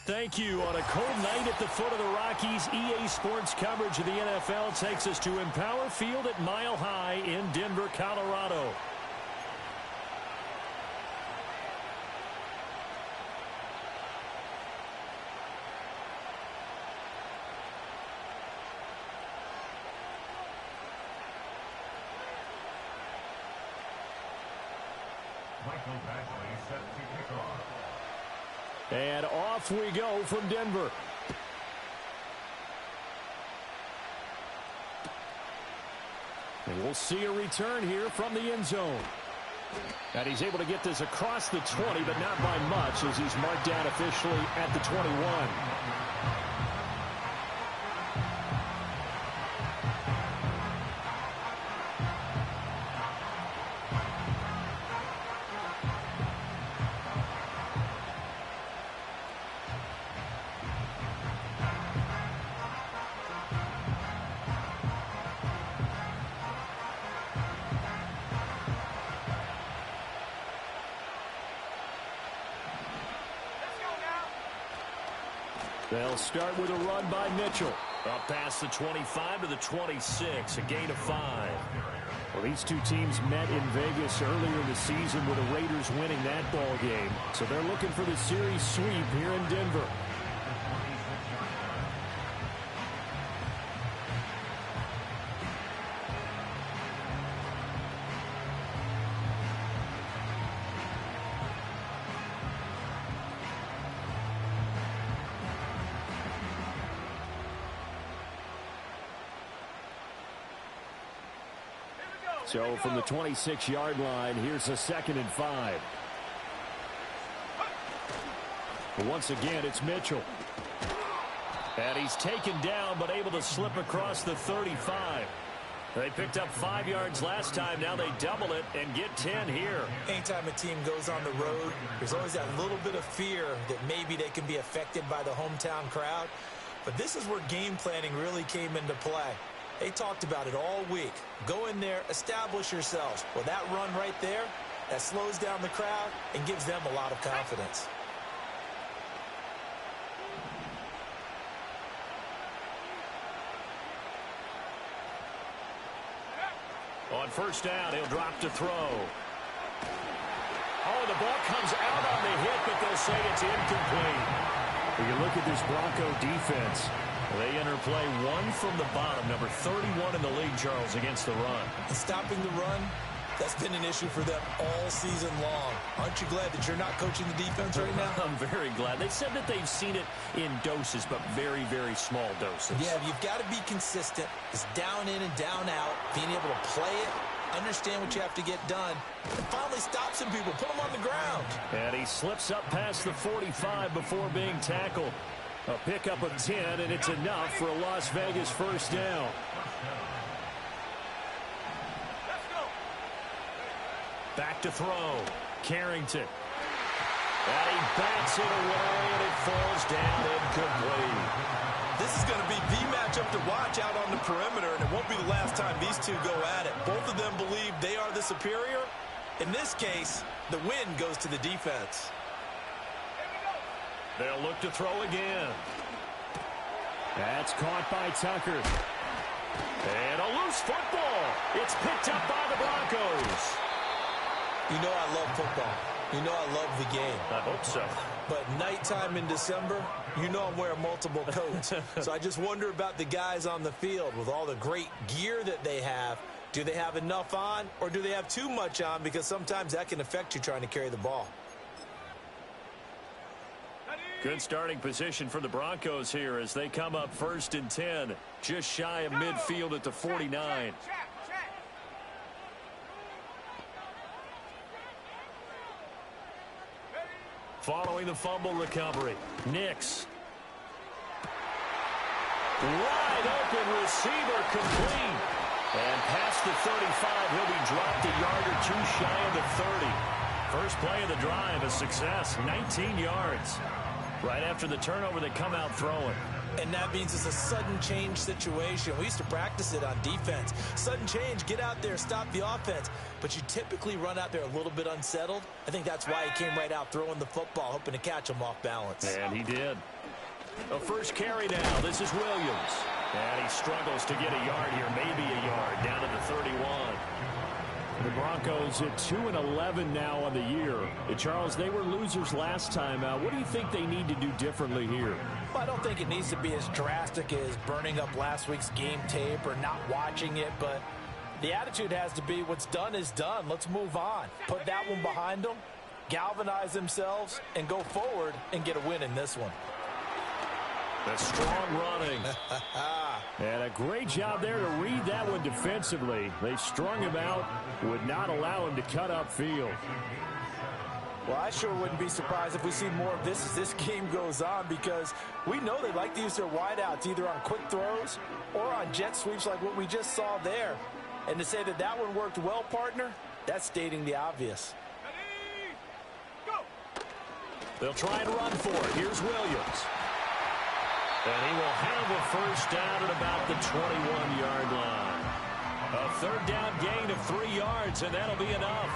thank you. On a cold night at the foot of the Rockies, EA Sports coverage of the NFL takes us to Empower Field at Mile High in Denver, Colorado. And off we go from Denver. And we'll see a return here from the end zone. And he's able to get this across the 20, but not by much as he's marked down officially at the 21. They'll start with a run by Mitchell. Up past the 25 to the 26, a gain of 5. Well, these two teams met in Vegas earlier in the season with the Raiders winning that ball game. So they're looking for the series sweep here in Denver. So from the 26-yard line, here's a 2nd and 5. But once again, it's Mitchell. And he's taken down, but able to slip across the 35. They picked up 5 yards last time. Now they double it and get 10 here. Anytime a team goes on the road, there's always that little bit of fear that maybe they can be affected by the hometown crowd. But this is where game planning really came into play. They talked about it all week. Go in there, establish yourselves. Well, that run right there, that slows down the crowd and gives them a lot of confidence. On first down, he'll drop to throw. Oh, the ball comes out on the hit, but they'll say it's incomplete. When you look at this Bronco defense, they enter play 1 from the bottom, number 31 in the league, Charles, against the run. And stopping the run, that's been an issue for them all season long. Aren't you glad that you're not coaching the defense right now? I'm very glad. They said that they've seen it in doses, but very, very small doses. Yeah, you've got to be consistent. It's down in and down out, being able to play it, understand what you have to get done, and finally stop some people, put them on the ground. And he slips up past the 45 before being tackled. A pickup of 10, and it's enough for a Las Vegas first down. Back to throw. Carrington. And he bats it away, and it falls down incomplete. This is going to be the matchup to watch out on the perimeter, and it won't be the last time these two go at it. Both of them believe they are the superior. In this case, the win goes to the defense. They'll look to throw again. That's caught by Tucker. And a loose football. It's picked up by the Broncos. You know I love football. You know I love the game. I hope so. But nighttime in December, you know I'm wearing multiple coats. So I just wonder about the guys on the field with all the great gear that they have. Do they have enough on, or do they have too much on? Because sometimes that can affect you trying to carry the ball. Good starting position for the Broncos here as they come up 1st and 10, just shy of midfield at the 49. Following the fumble recovery, Nix. Wide open receiver complete. And past the 35, he'll be dropped a yard or two shy of the 30. First play of the drive, a success, 19 yards. Right after the turnover, they come out throwing. And that means it's a sudden change situation. We used to practice it on defense. Sudden change, get out there, stop the offense. But you typically run out there a little bit unsettled. I think that's why he came right out throwing the football, hoping to catch him off balance. And he did. A first carry now. This is Williams. And he struggles to get a yard here, maybe a yard, down to the 31. The Broncos at 2-11 now on the year. Charles, they were losers last time out. What do you think they need to do differently here? Well, I don't think it needs to be as drastic as burning up last week's game tape or not watching it, but the attitude has to be what's done is done. Let's move on. Put that one behind them, galvanize themselves, and go forward and get a win in this one. The strong running. And a great job there to read that one defensively. They strung him out, would not allow him to cut upfield. Well, I sure wouldn't be surprised if we see more of this as this game goes on, because we know they like to use their wideouts either on quick throws or on jet sweeps like what we just saw there. And to say that that one worked well, partner, that's stating the obvious. Ready, go. They'll try and run for it. Here's Williams. And he will have a first down at about the 21-yard line. A third down gain of 3 yards, and that'll be enough.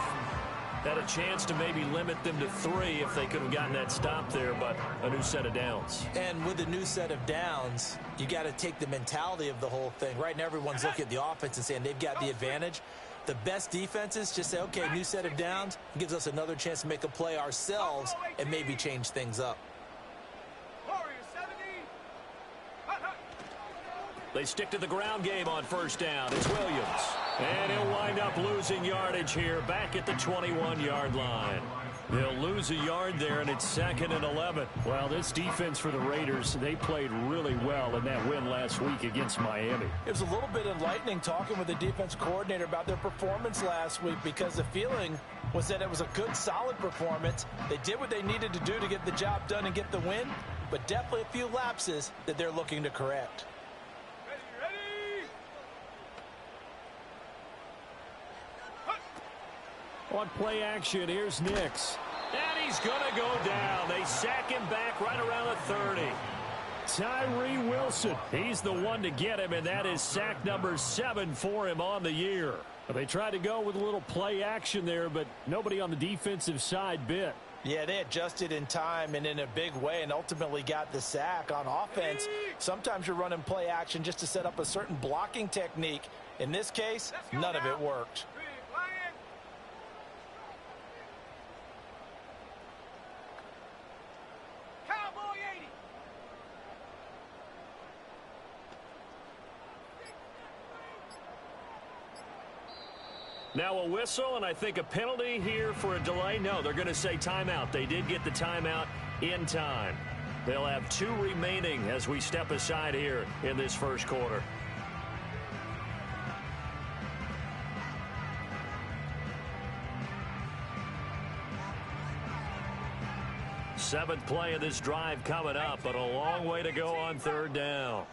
Had a chance to maybe limit them to 3 if they could have gotten that stop there, but a new set of downs. And with a new set of downs, you got to take the mentality of the whole thing. Right now, everyone's looking at the offense and saying they've got the advantage. The best defenses just say, okay, new set of downs, gives us another chance to make a play ourselves and maybe change things up. They stick to the ground game on first down. It's Williams. And he'll wind up losing yardage here back at the 21-yard line. They'll lose a yard there, and it's 2nd and 11. Well, this defense for the Raiders, they played really well in that win last week against Miami. It was a little bit enlightening talking with the defense coordinator about their performance last week, because the feeling was that it was a good, solid performance. They did what they needed to do to get the job done and get the win, but definitely a few lapses that they're looking to correct. On play action, here's Nix. And he's going to go down. They sack him back right around the 30. Tyree Wilson, he's the one to get him, and that is sack number 7 for him on the year. They tried to go with a little play action there, but nobody on the defensive side bit. Yeah, they adjusted in time and in a big way and ultimately got the sack. On offense, sometimes you're running play action just to set up a certain blocking technique. In this case, none of it worked. Now a whistle, and I think a penalty here for a delay. No, they're going to say timeout. They did get the timeout in time. They'll have 2 remaining as we step aside here in this first quarter. Seventh play of this drive coming up, but a long way to go on third down.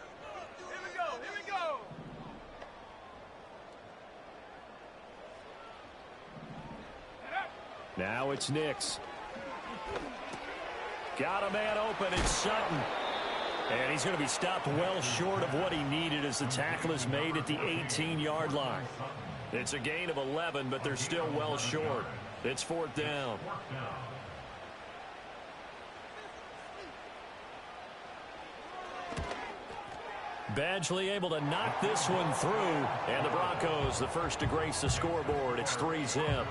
Now it's Nix. Got a man open. It's Sutton. And he's going to be stopped well short of what he needed as the tackle is made at the 18-yard line. It's a gain of 11, but they're still well short. It's 4th down. Badgley able to knock this one through. And the Broncos, the first to grace the scoreboard. It's 3-zip.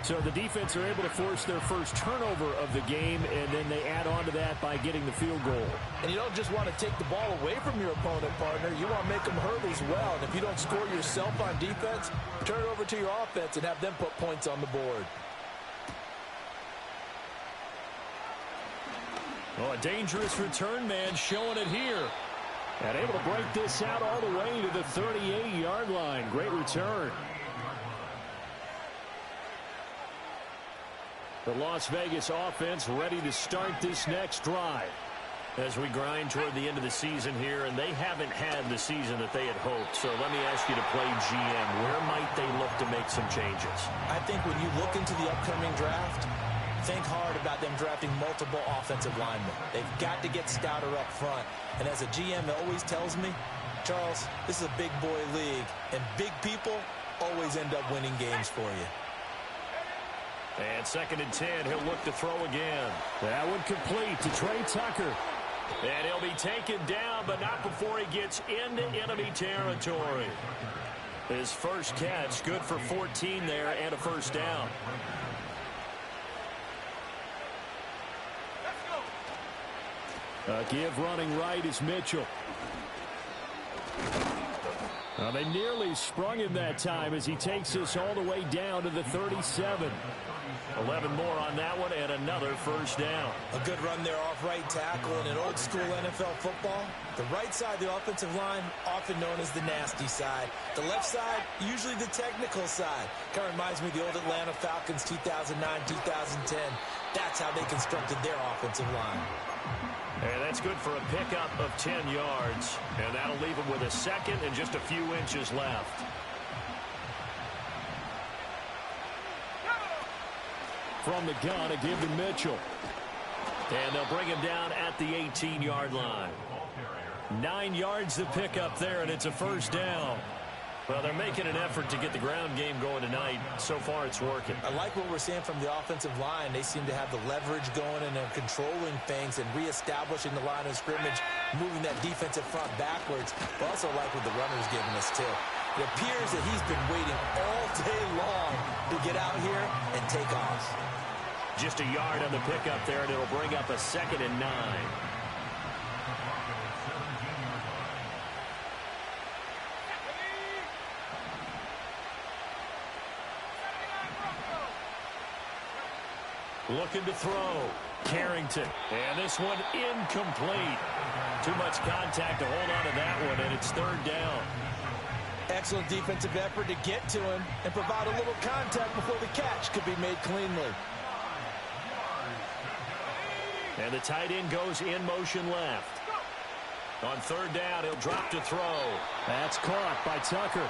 So the defense are able to force their first turnover of the game, and then they add on to that by getting the field goal. And you don't just want to take the ball away from your opponent, partner. You want to make them hurt as well. And if you don't score yourself on defense, turn it over to your offense and have them put points on the board. Oh, a dangerous return man showing it here. And able to break this out all the way to the 38-yard line. Great return. The Las Vegas offense ready to start this next drive as we grind toward the end of the season here, and they haven't had the season that they had hoped. So let me ask you to play GM. Where might they look to make some changes? I think when you look into the upcoming draft, think hard about them drafting multiple offensive linemen. They've got to get stouter up front. And as a GM always tells me, Charles, this is a big boy league, and big people always end up winning games for you. And 2nd and 10, he'll look to throw again. That one complete to Trey Tucker. And he'll be taken down, but not before he gets into enemy territory. His first catch, good for 14 there and a first down. A give running right is Mitchell. Well, they nearly sprung him that time as he takes us all the way down to the 37. 11 more on that one and another first down. A good run there off right tackle in an old school NFL football. The right side of the offensive line, often known as the nasty side. The left side, usually the technical side. Kind of reminds me of the old Atlanta Falcons 2009-2010. That's how they constructed their offensive line. And that's good for a pickup of 10 yards. And that'll leave him with a second and just a few inches left. From the gun, a give to Mitchell. And they'll bring him down at the 18-yard line. 9 yards to pick up there, and it's a first down. Well, they're making an effort to get the ground game going tonight. So far, it's working. I like what we're seeing from the offensive line. They seem to have the leverage going, and they're controlling things and reestablishing the line of scrimmage, moving that defensive front backwards. But also like what the runner's giving us, too. It appears that he's been waiting all day long to get out here and take off. Just a yard on the pickup there, and it'll bring up a 2nd and 9. Looking to throw. Carrington. And this one incomplete. Too much contact to hold on to that one, and it's 3rd down. Excellent defensive effort to get to him and provide a little contact before the catch could be made cleanly. And the tight end goes in motion left. On 3rd down, he'll drop to throw. That's caught by Tucker.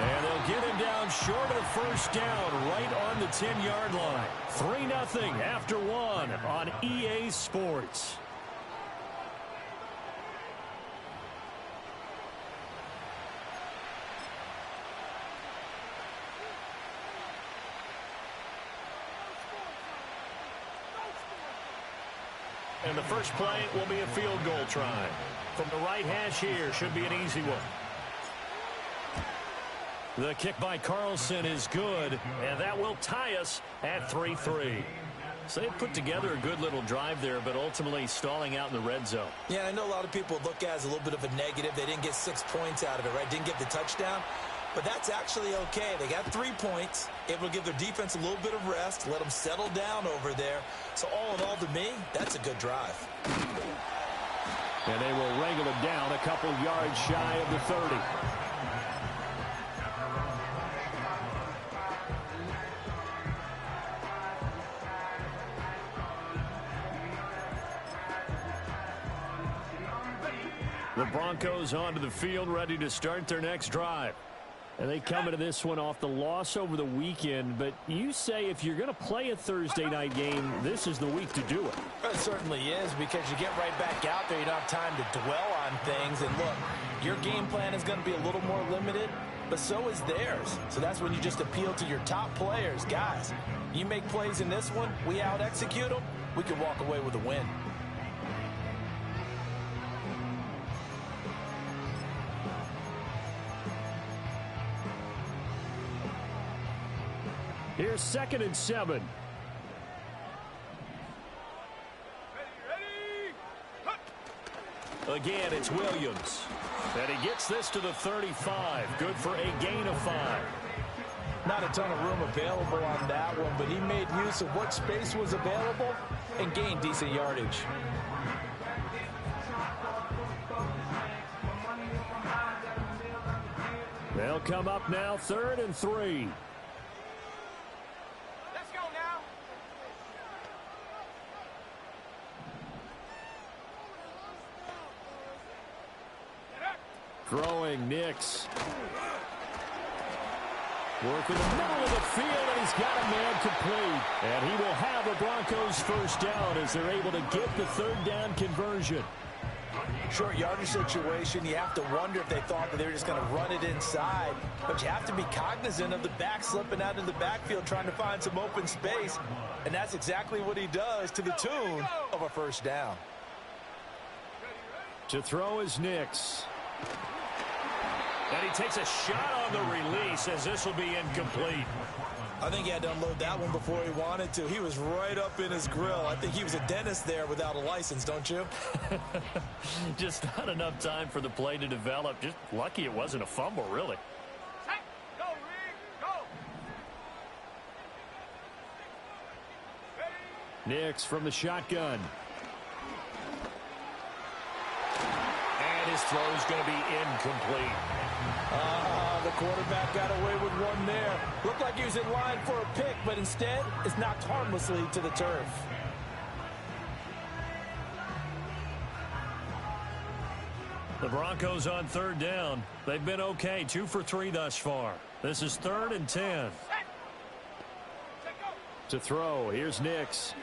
And they'll get him down short of the first down, right on the 10-yard line. 3-0 after 1 on EA Sports. And the first play will be a field goal try. From the right hash here, should be an easy one. The kick by Carlson is good, and that will tie us at 3-3. So they put together a good little drive there, but ultimately stalling out in the red zone. Yeah, I know a lot of people look at it as a little bit of a negative. They didn't get 6 points out of it, right? Didn't get the touchdown. But that's actually okay. They got 3 points. Able to give their defense a little bit of rest, let them settle down over there. So all in all, to me, that's a good drive. And they will wrangle him down a couple yards shy of the 30. The Broncos onto the field, ready to start their next drive. And they come into this one off the loss over the weekend, but you say if you're going to play a Thursday night game, this is the week to do it. It certainly is, because you get right back out there. You don't have time to dwell on things. And look, your game plan is going to be a little more limited, but so is theirs. So that's when you just appeal to your top players. Guys, you make plays in this one, we out-execute them, we can walk away with a win. Here's 2nd and 7. Again, it's Williams. And he gets this to the 35. Good for a gain of 5. Not a ton of room available on that one, but he made use of what space was available and gained decent yardage. They'll come up now, 3rd and 3. Throwing Nix. Working the middle of the field, and he's got a man complete. And he will have a Broncos first down as they're able to get the 3rd down conversion. Short yardage situation, you have to wonder if they thought that they were just going to run it inside. But you have to be cognizant of the back slipping out of the backfield trying to find some open space. And that's exactly what he does, to the tune of a first down. To throw is Nix. And he takes a shot on the release as this will be incomplete. I think he had to unload that one before he wanted to. He was right up in his grill. I think he was a dentist there without a license, don't you? Just not enough time for the play to develop. Just lucky it wasn't a fumble, really. Go, Reed, go. Nix from the shotgun. And his throw is going to be incomplete. The quarterback got away with one there. Looked like he was in line for a pick, but instead it's knocked harmlessly to the turf. The Broncos on third down. They've been okay, 2 for 3 thus far. This is 3rd and 10. To throw, here's Nix.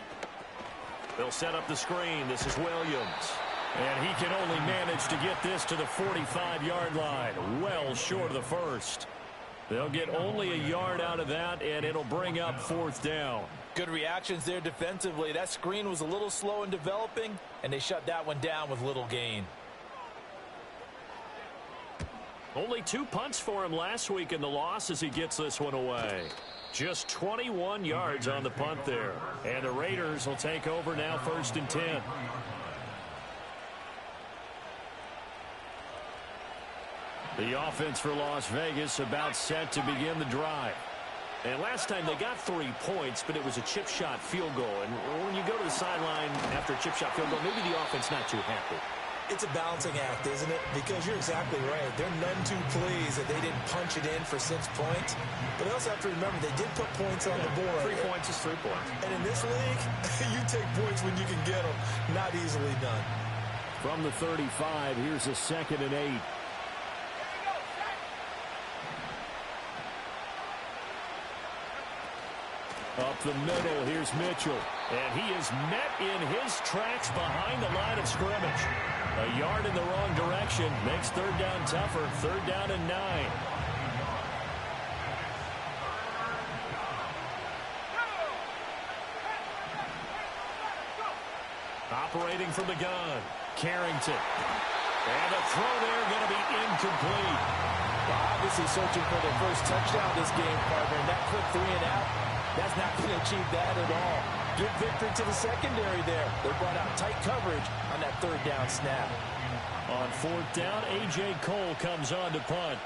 They'll set up the screen. This is Williams. And he can only manage to get this to the 45-yard line. Well short of the first. They'll get only a yard out of that, and it'll bring up 4th down. Good reactions there defensively. That screen was a little slow in developing, and they shut that one down with little gain. Only 2 punts for him last week in the loss as he gets this one away. Just 21 yards on the punt there. And the Raiders will take over now 1st and 10. The offense for Las Vegas about set to begin the drive. And last time they got 3 points, but it was a chip shot field goal. And when you go to the sideline after a chip shot field goal, maybe the offense not too happy. It's a balancing act, isn't it? Because you're exactly right. They're none too pleased that they didn't punch it in for 6 points. But they also have to remember they did put points on the board. 3 points is 3 points. And in this league, you take points when you can get them. Not easily done. From the 35, here's a 2nd and 8. Up the middle, here's Mitchell. And he is met in his tracks behind the line of scrimmage. A yard in the wrong direction makes 3rd down tougher. 3rd down and 9. Operating from the gun, Carrington. And the throw there going to be incomplete. Well, obviously searching for their first touchdown this game, partner. And that quick 3 and out, that's not going to achieve that at all. Good victory to the secondary there. They brought out tight coverage on that 3rd down snap. On 4th down, A.J. Cole comes on to punt.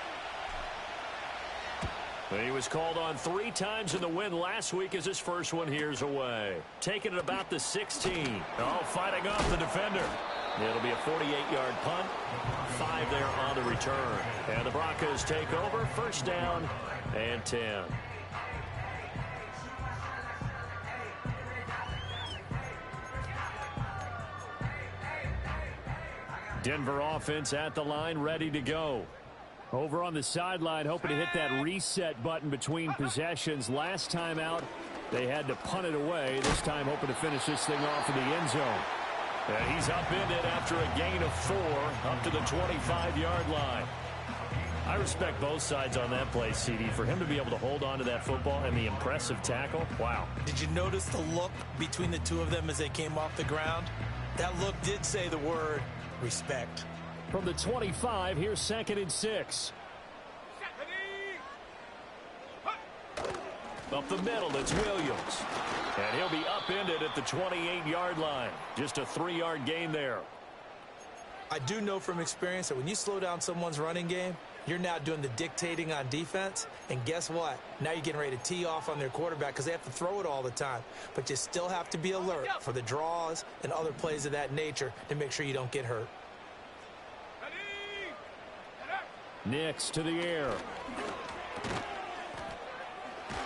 He was called on 3 times in the win last week as his first one here's away. Taking it about the 16. Oh, fighting off the defender. It'll be a 48-yard punt. 5 there on the return. And the Broncos take over. 1st down and 10. Denver offense at the line, ready to go. Over on the sideline, hoping to hit that reset button between possessions. Last time out, they had to punt it away. This time, hoping to finish this thing off in the end zone. And he's upended after a gain of 4 up to the 25-yard line. I respect both sides on that play, CD. For him to be able to hold on to that football and the impressive tackle, wow. Did you notice the look between the two of them as they came off the ground? That look did say the word respect. From the 25, here's 2nd and 6. Up the middle, it's Williams. And he'll be upended at the 28-yard line. Just a 3-yard gain there. I do know from experience that when you slow down someone's running game, you're now doing the dictating on defense. And guess what? Now you're getting ready to tee off on their quarterback because they have to throw it all the time. But you still have to be alert for the draws and other plays of that nature to make sure you don't get hurt. Nix to the air.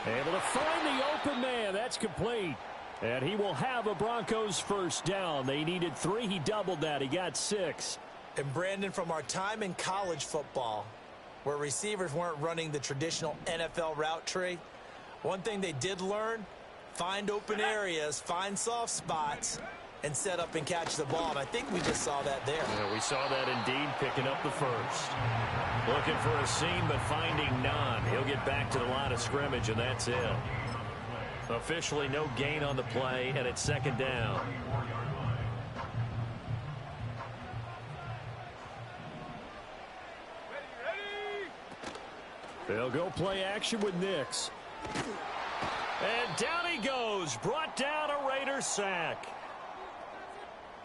Able to find the open man. That's complete. And he will have a Broncos 1st down. They needed 3. He doubled that. He got 6. And Brandon, from our time in college football, where receivers weren't running the traditional NFL route tree, one thing they did learn, find open areas, find soft spots, and set up and catch the ball. And I think we just saw that there. Yeah, we saw that indeed, picking up the 1st. Looking for a seam, but finding none. He'll get back to the line of scrimmage, and that's it. Officially no gain on the play, and it's 2nd down. They'll go play action with Nix. And down he goes. Brought down a Raider sack.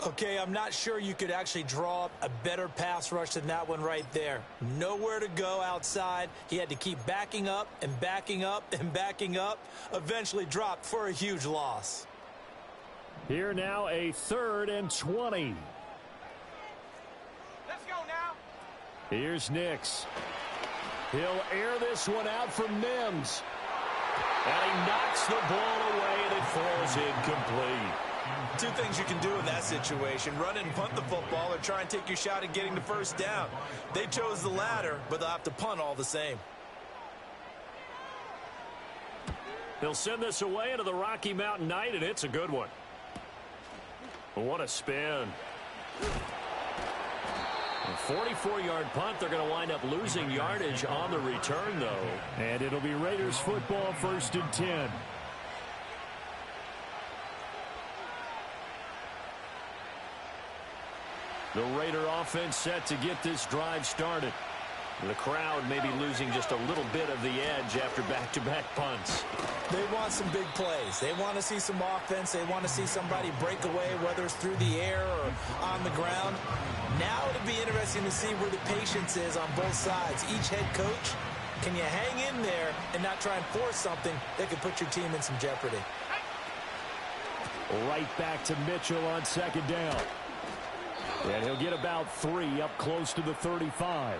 Okay, I'm not sure you could actually draw up a better pass rush than that one right there. Nowhere to go outside. He had to keep backing up and backing up and backing up. Eventually dropped for a huge loss. Here now, a 3rd and 20. Let's go now. Here's Nix. He'll air this one out for Mims. And he knocks the ball away, and it falls incomplete. Two things you can do in that situation: run and punt the football, or try and take your shot at getting the first down. They chose the latter, but they'll have to punt all the same. They'll send this away into the Rocky Mountain night, and it's a good one. What a spin. A 44-yard punt. They're going to wind up losing yardage on the return, though. And it'll be Raiders football, 1st and 10. The Raider offense set to get this drive started. The crowd may be losing just a little bit of the edge after back-to-back punts. They want some big plays. They want to see some offense. They want to see somebody break away, whether it's through the air or on the ground. Now it'll be interesting to see where the patience is on both sides. Each head coach, can you hang in there and not try and force something that could put your team in some jeopardy? Right back to Mitchell on 2nd down. And he'll get about 3 up close to the 35.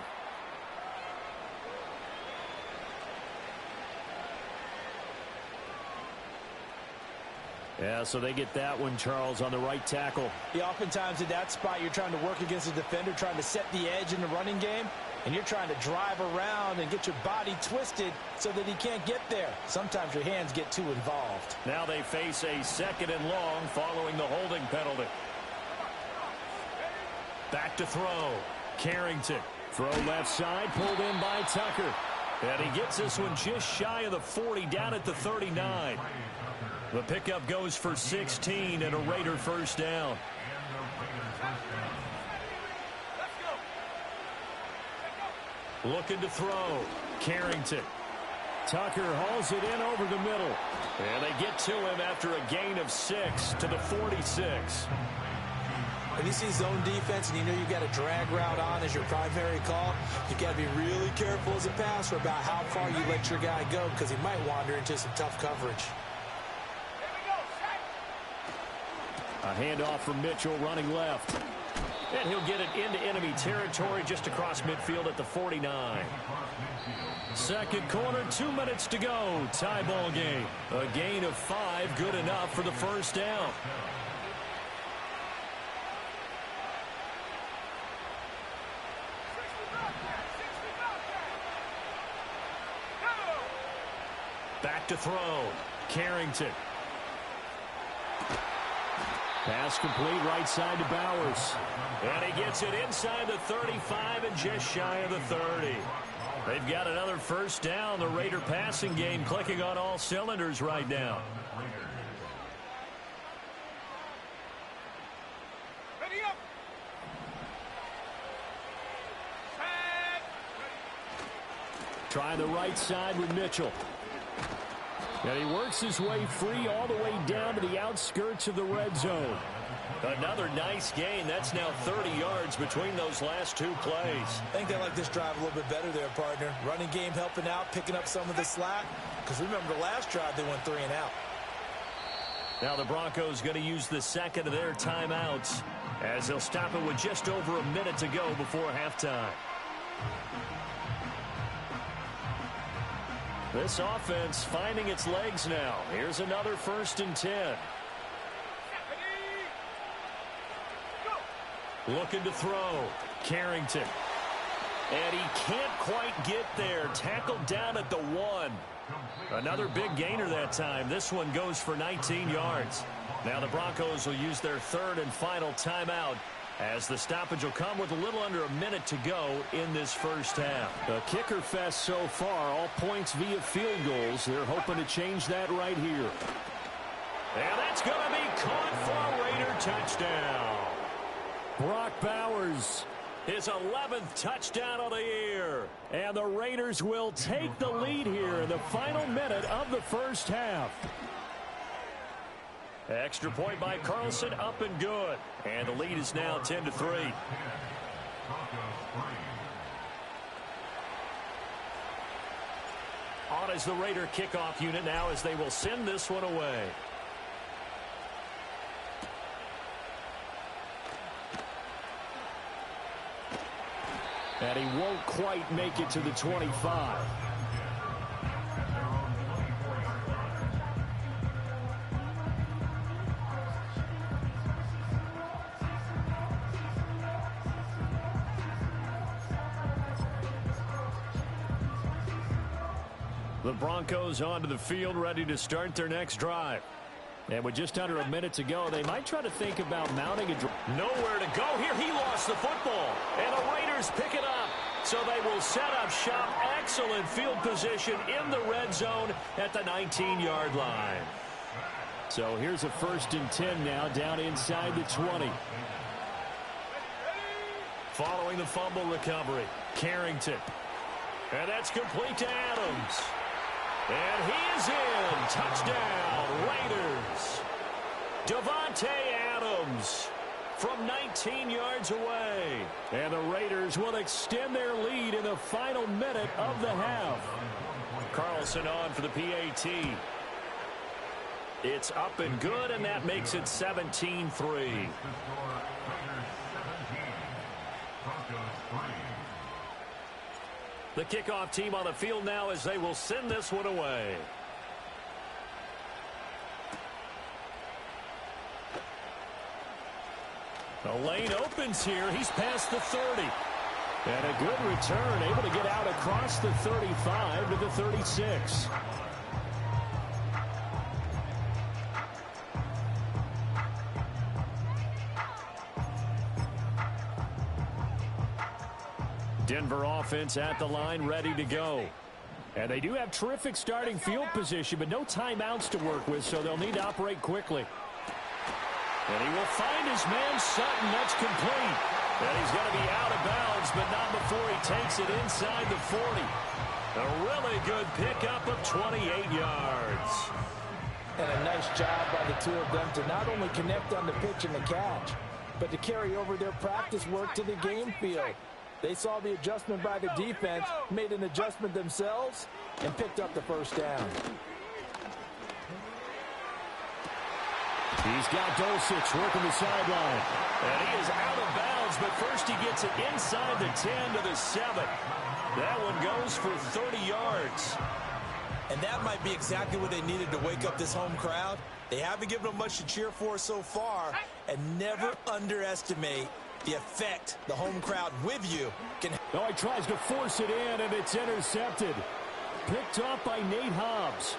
Yeah, so they get that one, Charles, on the right tackle. Yeah, oftentimes at that spot, you're trying to work against a defender, trying to set the edge in the running game, and you're trying to drive around and get your body twisted so that he can't get there. Sometimes your hands get too involved. Now they face a 2nd and long following the holding penalty. Back to throw. Carrington. Throw left side, pulled in by Tucker. And he gets this one just shy of the 40, down at the 39. The pickup goes for 16 and a Raider first down. Looking to throw. Carrington. Tucker hauls it in over the middle. And they get to him after a gain of 6 to the 46. When you see zone defense and you know you've got a drag route on as your primary call, you've got to be really careful as a passer about how far you let your guy go, because he might wander into some tough coverage. A handoff from Mitchell running left. And he'll get it into enemy territory just across midfield at the 49. Second quarter, 2 minutes to go. Tie ball game. A gain of 5, good enough for the first down. Back to throw. Carrington. Pass complete, right side to Bowers. And he gets it inside the 35 and just shy of the 30. They've got another first down. The Raider passing game clicking on all cylinders right now. Ready up. Try the right side with Mitchell. And he works his way free all the way down to the outskirts of the red zone. Another nice gain. That's now 30 yards between those last 2 plays. I think they like this drive a little bit better there, partner. Running game helping out, picking up some of the slack. Because remember, the last drive they went 3 and out. Now the Broncos going to use the second of their timeouts as they'll stop it with just over a minute to go before halftime. This offense finding its legs now. Here's another 1st and 10. Looking to throw. Carrington. And he can't quite get there. Tackled down at the 1. Another big gainer that time. This one goes for 19 yards. Now the Broncos will use their 3rd and final timeout, as the stoppage will come with a little under a minute to go in this first half. A kicker fest so far, all points via field goals. They're hoping to change that right here. And that's going to be caught for a Raider touchdown. Brock Bowers His 11th touchdown of the year. And the Raiders will take the lead here in the final minute of the first half. Extra point by Carlson, up and good. And the lead is now 10-3. On is the Raider kickoff unit now as they will send this one away. And he won't quite make it to the 25. The Broncos onto the field, ready to start their next drive. And with just under a minute to go, they might try to think about mounting a drive. Nowhere to go here. He lost the football. And the Raiders pick it up. So they will set up shop. Excellent field position in the red zone at the 19-yard line. So here's a 1st and 10 now, down inside the 20. Following the fumble recovery, Carrington. And that's complete to Adams. And he is in. Touchdown, Raiders. Davante Adams from 19 yards away. And the Raiders will extend their lead in the final minute of the half. Carlson on for the PAT. It's up and good, and that makes it 17-3. The kickoff team on the field now as they will send this one away. The lane opens here. He's past the 30. And a good return, able to get out across the 35 to the 36. Denver offense at the line, ready to go. And they do have terrific starting field position, but no timeouts to work with, so they'll need to operate quickly. And he will find his man Sutton. That's complete. And he's going to be out of bounds, but not before he takes it inside the 40. A really good pickup of 28 yards. And a nice job by the two of them to not only connect on the pitch and the catch, but to carry over their practice work to the game field. They saw the adjustment by the defense, made an adjustment themselves, and picked up the first down. He's got Dulcich working the sideline. And he is out of bounds, but first he gets it inside the 10 to the 7. That one goes for 30 yards. And that might be exactly what they needed to wake up this home crowd. They haven't given them much to cheer for so far, and never underestimate the effect the home crowd with you can. Oh, he tries to force it in, and it's intercepted. Picked off by Nate Hobbs.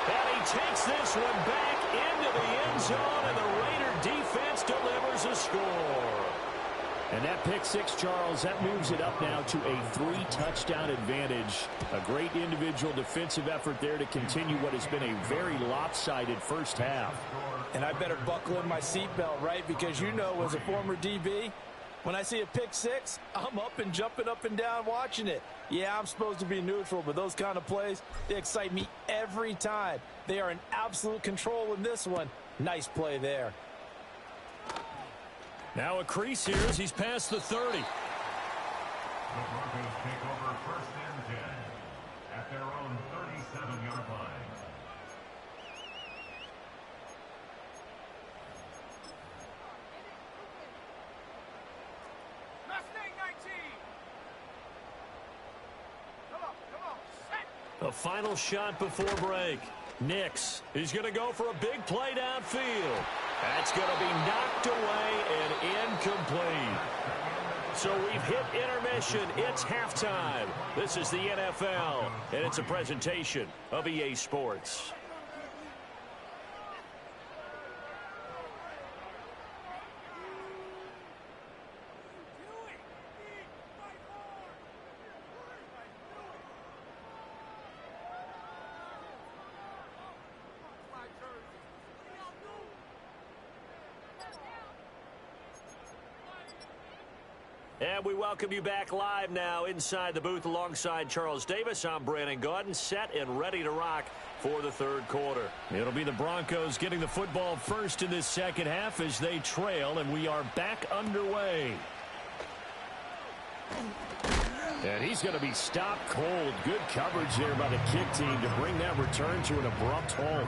And he takes this one back into the end zone, and the Raider defense delivers a score. And that pick six, Charles, that moves it up now to a 3-touchdown advantage. A great individual defensive effort there to continue what has been a very lopsided first half. And I better buckle in my seatbelt, right? Because you know, as a former DB, when I see a pick six, I'm up and jumping up and down watching it. Yeah, I'm supposed to be neutral, but those kind of plays, they excite me every time. They are in absolute control in this one. Nice play there. Now a crease here as he's past the 30. The Broncos take over 1st and 10 at their own 37-yard line. Mustang 19. Come on, set. A final shot before break. Nix is going to go for a big play downfield. That's going to be knocked away and incomplete. So we've hit intermission. It's halftime. This is the NFL, and it's a presentation of EA Sports. And we welcome you back live now inside the booth alongside Charles Davis. I'm Brandon Gaudin, set and ready to rock for the third quarter. It'll be the Broncos getting the football first in this second half as they trail, and we are back underway. And he's going to be stopped cold. Good coverage there by the kick team to bring that return to an abrupt halt.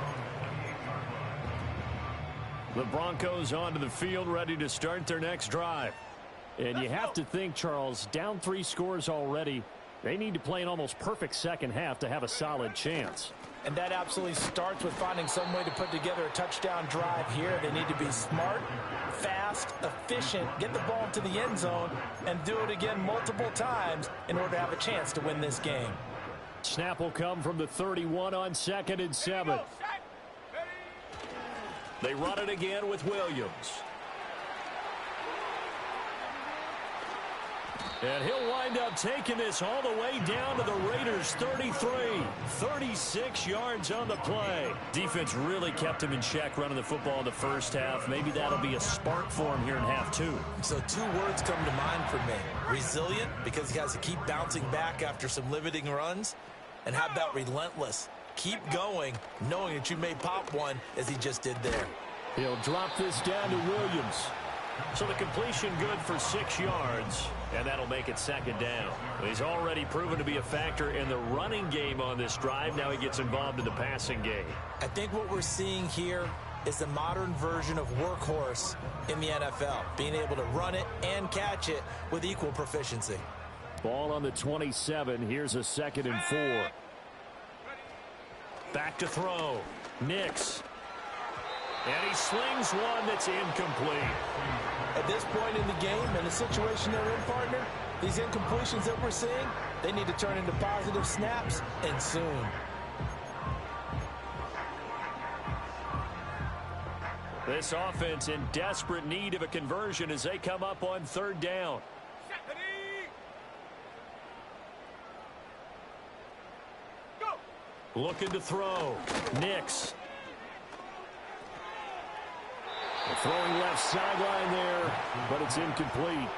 The Broncos onto the field, ready to start their next drive. And you have to think, Charles, down 3 scores already. They need to play an almost perfect second half to have a solid chance. And that absolutely starts with finding some way to put together a touchdown drive here. They need to be smart, fast, efficient, get the ball into the end zone, and do it again multiple times in order to have a chance to win this game. Snap will come from the 31 on 2nd and 7. They run it again with Williams. And he'll wind up taking this all the way down to the Raiders' 33. 36 yards on the play. Defense really kept him in check running the football in the first half. Maybe that'll be a spark for him here in half 2. So 2 words come to mind for me. Resilient, because he has to keep bouncing back after some limiting runs. And how about relentless? Keep going, knowing that you may pop one as he just did there. He'll drop this down to Williams. So the completion good for 6 yards, and that'll make it second down. He's already proven to be a factor in the running game on this drive. Now he gets involved in the passing game. I think what we're seeing here is the modern version of workhorse in the NFL, being able to run it and catch it with equal proficiency. Ball on the 27. Here's a 2nd and 4. Back to throw. Nix. And he slings one that's incomplete. At this point in the game, and the situation they're in, partner, these incompletions that we're seeing, they need to turn into positive snaps, and soon. This offense in desperate need of a conversion as they come up on 3rd down. Looking to throw. Nix. Throwing left sideline there, but it's incomplete.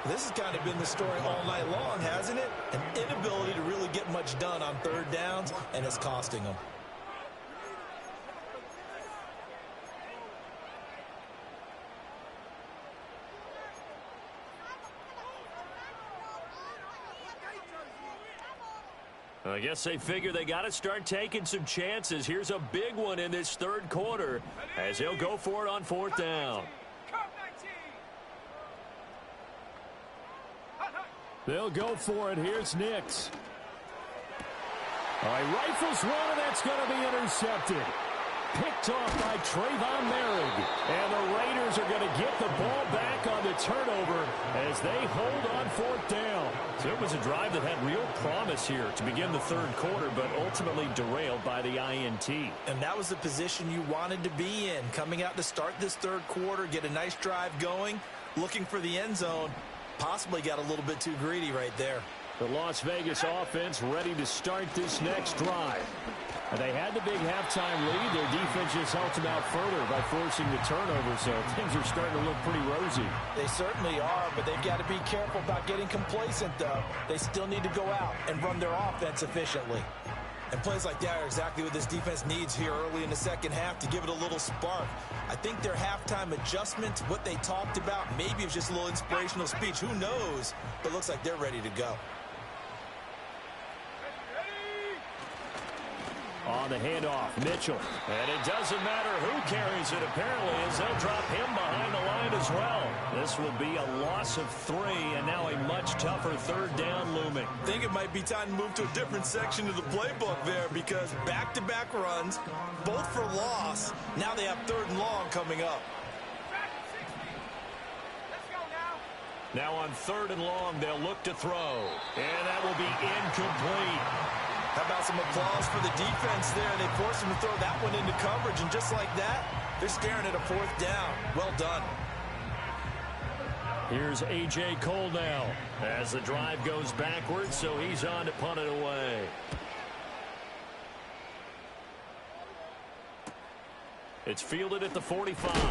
This has kind of been the story all night long, hasn't it? An inability to really get much done on 3rd downs, and it's costing them. I guess they figure they got to start taking some chances. Here's a big one in this 3rd quarter as they'll go for it on 4th down. They'll go for it. Here's Nix. All right, rifles one, and that's going to be intercepted. Picked off by Trayvon Merrick. And the Raiders are going to get the ball back on the turnover as they hold on 4th down. So it was a drive that had real promise here to begin the 3rd quarter, but ultimately derailed by the INT. And that was the position you wanted to be in, coming out to start this 3rd quarter, get a nice drive going, looking for the end zone. Possibly got a little bit too greedy right there. The Las Vegas offense ready to start this next drive. And they had the big halftime lead. Their defense just helped them out further by forcing the turnover, so things are starting to look pretty rosy. They certainly are, but they've got to be careful about getting complacent, though. They still need to go out and run their offense efficiently. And plays like that are exactly what this defense needs here early in the second half to give it a little spark. I think their halftime adjustment, what they talked about, maybe it was just a little inspirational speech. Who knows? But looks like they're ready to go. On the handoff, Mitchell. And it doesn't matter who carries it, apparently, as they'll drop him behind the line as well. This will be a loss of 3, and now a much tougher 3rd down looming. I think it might be time to move to a different section of the playbook there, because back-to-back runs, both for loss. Now they have 3rd and long coming up. Now on 3rd and long, they'll look to throw. And that will be incomplete. How about some applause for the defense there? They forced him to throw that one into coverage, and just like that, they're staring at a 4th down. Well done. Here's A.J. Cole now as the drive goes backwards, so he's on to punt it away. It's fielded at the 45.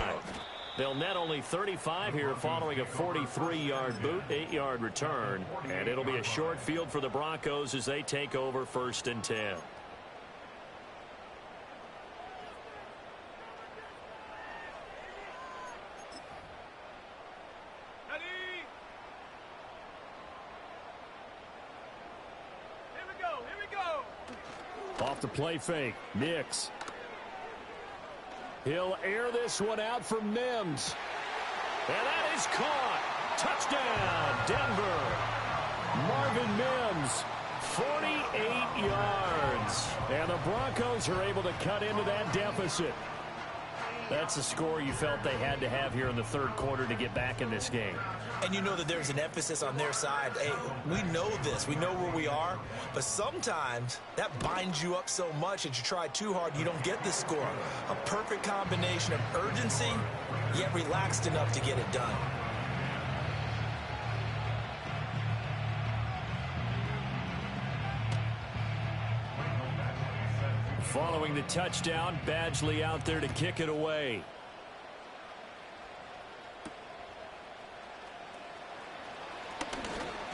They'll net only 35 here following a 43-yard boot, 8-yard return. And it'll be a short field for the Broncos as they take over 1st and 10. Off the play fake. Nix. He'll air this one out for Mims. And that is caught. Touchdown, Denver. Marvin Mims, 48 yards. And the Broncos are able to cut into that deficit. That's the score you felt they had to have here in the 3rd quarter to get back in this game. And you know that there's an emphasis on their side. Hey, we know this. We know where we are. But sometimes that binds you up so much that you try too hard, you don't get the score. A perfect combination of urgency, yet relaxed enough to get it done. Following the touchdown, Badgley out there to kick it away.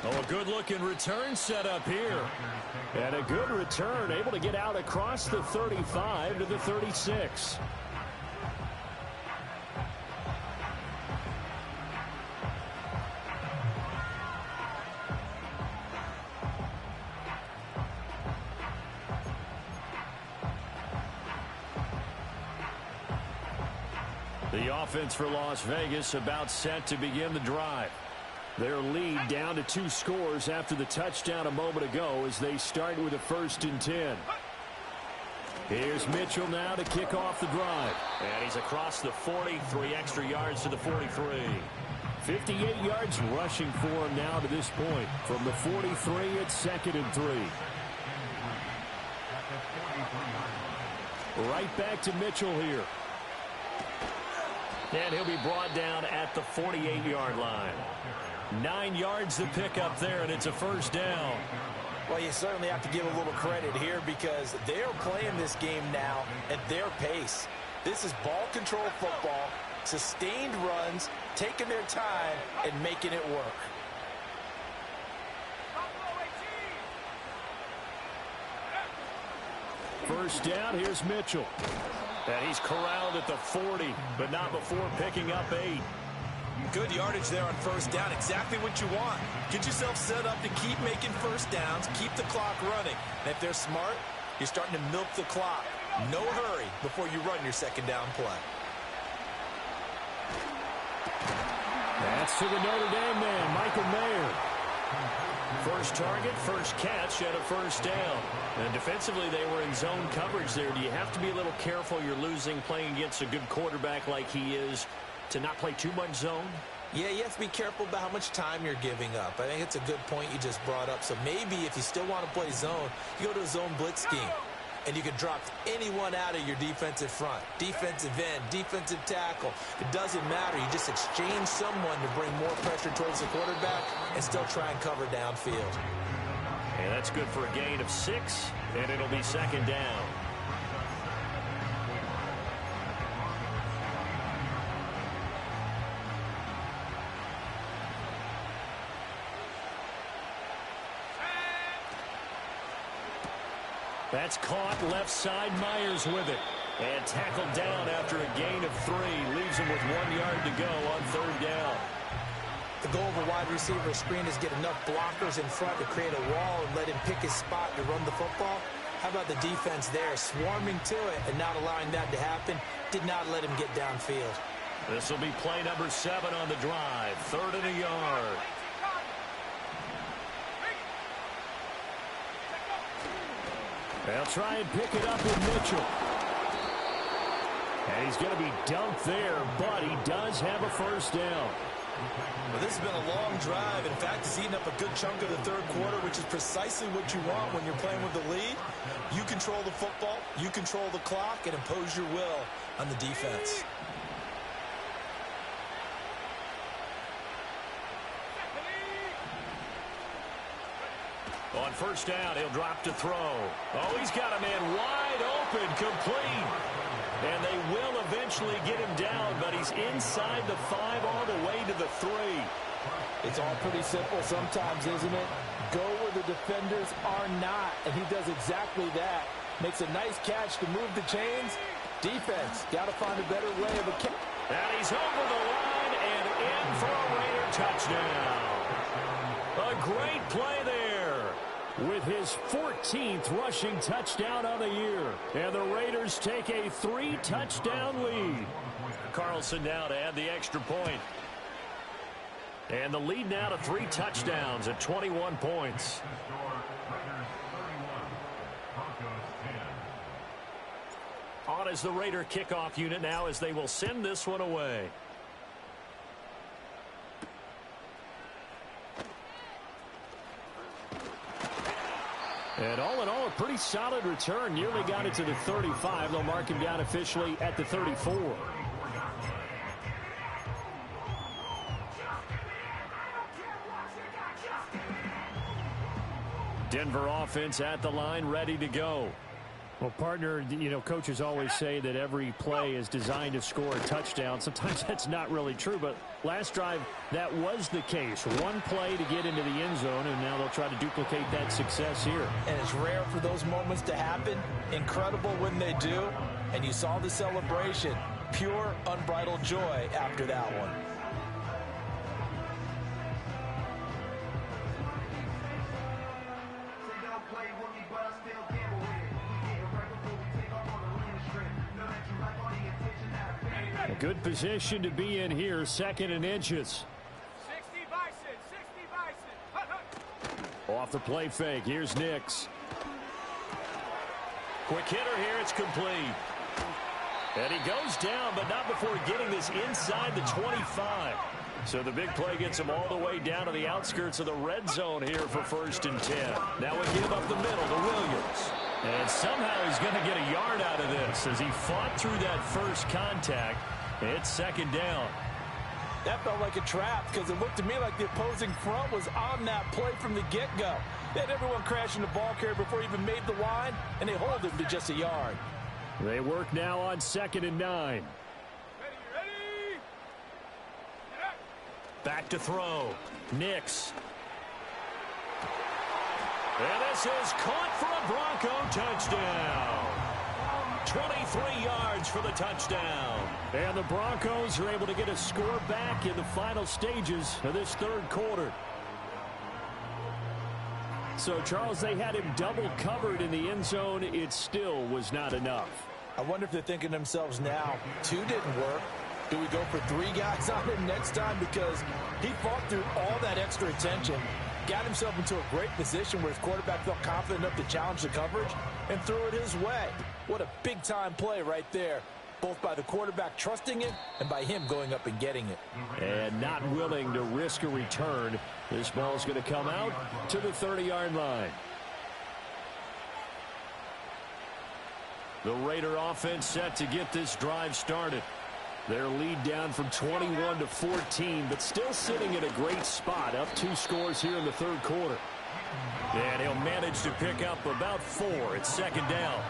Oh, a good-looking return set up here. And a good return, able to get out across the 35 to the 36. The offense for Las Vegas about set to begin the drive. Their lead down to 2 scores after the touchdown a moment ago as they start with a 1st and 10. Here's Mitchell now to kick off the drive. And he's across the 40, 3 extra yards to the 43. 58 yards rushing for him now to this point. From the 43, it's 2nd and 3. Right back to Mitchell here. And he'll be brought down at the 48-yard line. 9 yards to pick up there, and it's a 1st down. Well, you certainly have to give a little credit here because they're playing this game now at their pace. This is ball control football, sustained runs, taking their time, and making it work. First down, here's Mitchell. And he's corralled at the 40, but not before picking up 8. Good yardage there on 1st down. Exactly what you want. Get yourself set up to keep making 1st downs, keep the clock running. And if they're smart, you're starting to milk the clock. No hurry before you run your 2nd down play. That's to the Notre Dame man, Michael Mayer. First target, first catch, and a 1st down. And defensively, they were in zone coverage there. Do you have to be a little careful? You're losing playing against a good quarterback like he is to not play too much zone? Yeah, you have to be careful about how much time you're giving up. I think it's a good point you just brought up. So maybe if you still want to play zone, you go to a zone blitz scheme. And you can drop anyone out of your defensive front. Defensive end, defensive tackle. It doesn't matter. You just exchange someone to bring more pressure towards the quarterback and still try and cover downfield. And that's good for a gain of 6, and it'll be 2nd down. That's caught left side. Myers with it. And tackled down after a gain of 3. Leaves him with 1 yard to go on 3rd down. The goal of a wide receiver screen is get enough blockers in front to create a wall and let him pick his spot to run the football. How about the defense there, swarming to it and not allowing that to happen? Did not let him get downfield. This will be play number 7 on the drive. 3rd and a yard. They'll try and pick it up with Mitchell. And he's going to be dumped there, but he does have a 1st down. Well, this has been a long drive. In fact, it's eaten up a good chunk of the 3rd quarter, which is precisely what you want when you're playing with the lead. You control the football, you control the clock, and impose your will on the defense. On 1st down, he'll drop to throw. Oh, he's got a man wide open, complete. And they will eventually get him down, but he's inside the 5 all the way to the 3. It's all pretty simple sometimes, isn't it? Go where the defenders are not, and he does exactly that. Makes a nice catch to move the chains. Defense, got to find a better way of a kick. And he's over the line and in for a Raider touchdown. A great play there with his 14th rushing touchdown of the year. And the Raiders take a 3-touchdown lead. Carlson now to add the extra point. And the lead now to 3 touchdowns at 21 points. On is the Raider kickoff unit now as they will send this one away. And all in all, a pretty solid return. Nearly got it to the 35. They'll mark him down officially at the 34. Denver offense at the line, ready to go. Well, partner, you know, coaches always say that every play is designed to score a touchdown. Sometimes that's not really true, but last drive, that was the case. One play to get into the end zone, and now they'll try to duplicate that success here. And it's rare for those moments to happen. Incredible when they do. And you saw the celebration. Pure, unbridled joy after that one. A good position to be in here, 2nd and inches. 60 Bison, 60 Bison. Off the play fake, here's Nix. Quick hitter here, it's complete. And he goes down, but not before getting this inside the 25. So the big play gets him all the way down to the outskirts of the red zone here for 1st and 10. Now we give up the middle to Williams. And somehow he's going to get a yard out of this as he fought through that first contact. It's 2nd down. That felt like a trap because it looked to me like the opposing front was on that play from the get-go. They had everyone crashing the ball carrier before he even made the line, and they hold him to just a yard. They work now on 2nd and 9. Ready? Back to throw. Nix. And this is caught for a Bronco touchdown. 23 yards for the touchdown. And the Broncos are able to get a score back in the final stages of this 3rd quarter. So, Charles, they had him double covered in the end zone. It still was not enough. I wonder if they're thinking to themselves now, 2 didn't work. Do we go for 3 guys on him next time? Because he fought through all that extra attention, got himself into a great position where his quarterback felt confident enough to challenge the coverage and threw it his way. What a big-time play right there, both by the quarterback trusting it and by him going up and getting it. And not willing to risk a return. This ball's going to come out to the 30-yard line. The Raider offense set to get this drive started. Their lead down from 21 to 14, but still sitting in a great spot, up 2 scores here in the 3rd quarter. And he'll manage to pick up about 4. It's 2nd down.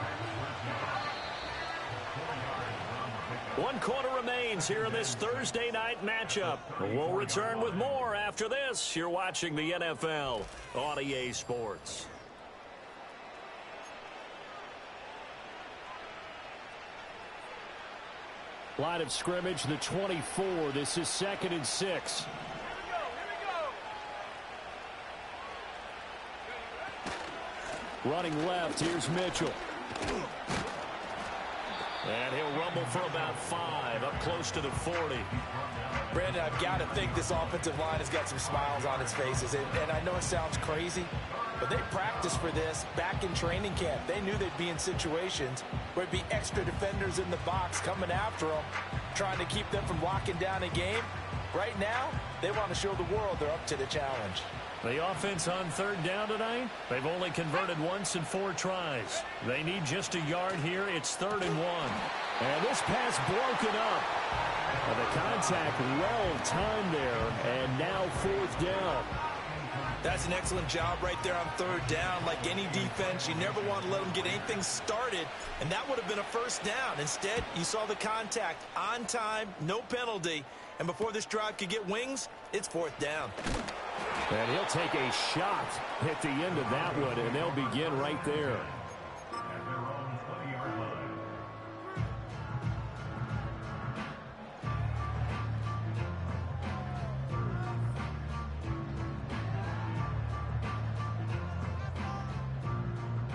1 quarter remains here in this Thursday night matchup. We'll return with more after this. You're watching the NFL on EA Sports. Line of scrimmage, the 24. This is 2nd and 6. Here we go. Running left, here's Mitchell. And he'll rumble for about 5, up close to the 40. Brandon, I've got to think this offensive line has got some smiles on its faces. And I know it sounds crazy, but they practiced for this back in training camp. They knew they'd be in situations where it'd be extra defenders in the box coming after them, trying to keep them from locking down a game. Right now, they want to show the world they're up to the challenge. The offense on 3rd down tonight, they've only converted once in 4 tries. They need just a yard here. It's 3rd and 1. And this pass broken up. And the contact well timed there, and now 4th down. That's an excellent job right there on third down. Like any defense, you never want to let them get anything started, and that would have been a first down. Instead, you saw the contact on time, no penalty, and before this drive could get wings, it's fourth down. And he'll take a shot at the end of that one, and they'll begin right there. At their own 20-yard line.